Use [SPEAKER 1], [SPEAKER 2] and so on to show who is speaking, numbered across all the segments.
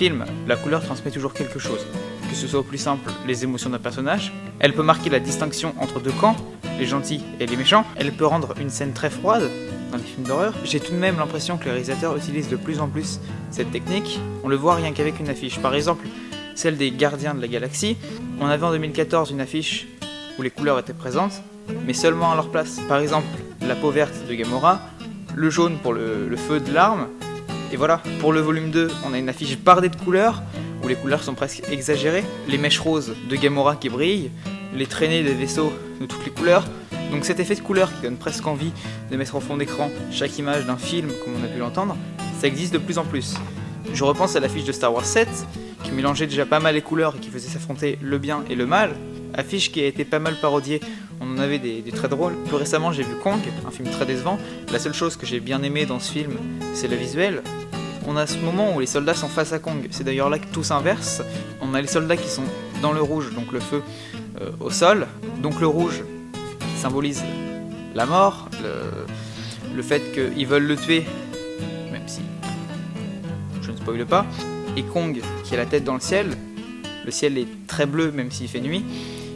[SPEAKER 1] film, la couleur transmet toujours quelque chose. Que ce soit au plus simple, les émotions d'un personnage, elle peut marquer la distinction entre deux camps, les gentils et les méchants, elle peut rendre une scène très froide dans les films d'horreur. J'ai tout de même l'impression que les réalisateurs utilisent de plus en plus cette technique, on le voit rien qu'avec une affiche. Par exemple, celle des Gardiens de la Galaxie, on avait en 2014 une affiche où les couleurs étaient présentes, mais seulement à leur place. Par exemple, la peau verte de Gamora, le jaune pour le feu de l'arme, et voilà. Pour le volume 2, on a une affiche bardée de couleurs, où les couleurs sont presque exagérées, les mèches roses de Gamora qui brillent, les traînées des vaisseaux de toutes les couleurs. Donc cet effet de couleur qui donne presque envie de mettre en fond d'écran chaque image d'un film, comme on a pu l'entendre, ça existe de plus en plus. Je repense à l'affiche de Star Wars 7, qui mélangeait déjà pas mal les couleurs et qui faisait s'affronter le bien et le mal, affiche qui a été pas mal parodiée, on en avait des très drôles. Plus récemment j'ai vu Kong, un film très décevant. La seule chose que j'ai bien aimé dans ce film, c'est le visuel. On a ce moment où les soldats sont face à Kong, c'est d'ailleurs là que tout s'inverse. On a les soldats qui sont dans le rouge, donc le feu au sol, donc le rouge qui symbolise la mort, le fait qu'ils veulent le tuer, même si je ne spoile pas, et Kong qui a la tête dans le ciel est très bleu même s'il fait nuit,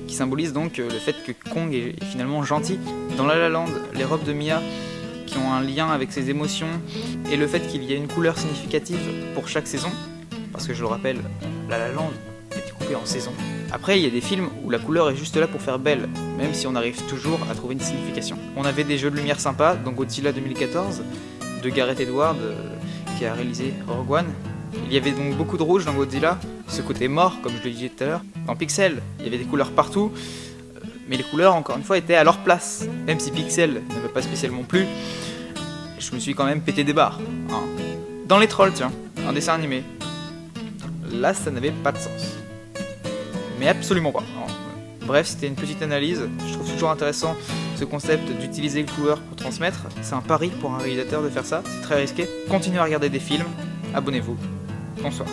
[SPEAKER 1] qui symbolise donc le fait que Kong est finalement gentil. Dans La La Land, les robes de Mia qui ont un lien avec ses émotions, et le fait qu'il y ait une couleur significative pour chaque saison, parce que je le rappelle, La La Land est découpé en saisons. Après, il y a des films où la couleur est juste là pour faire belle, même si on arrive toujours à trouver une signification. On avait des jeux de lumière sympas, dans Godzilla 2014, de Gareth Edwards, qui a réalisé Rogue One. Il y avait donc beaucoup de rouge dans Godzilla, ce côté mort, comme je le disais tout à l'heure. Dans Pixel, il y avait des couleurs partout, mais les couleurs, encore une fois, étaient à leur place. Même si Pixel ne veut pas spécialement plu, je me suis quand même pété des barres. Hein. Dans Les Trolls, tiens, un dessin animé. Là, ça n'avait pas de sens. Mais absolument pas. Alors, bref, c'était une petite analyse. Je trouve toujours intéressant ce concept d'utiliser le couleur pour transmettre. C'est un pari pour un réalisateur de faire ça, c'est très risqué. Continuez à regarder des films, abonnez-vous. Bonsoir.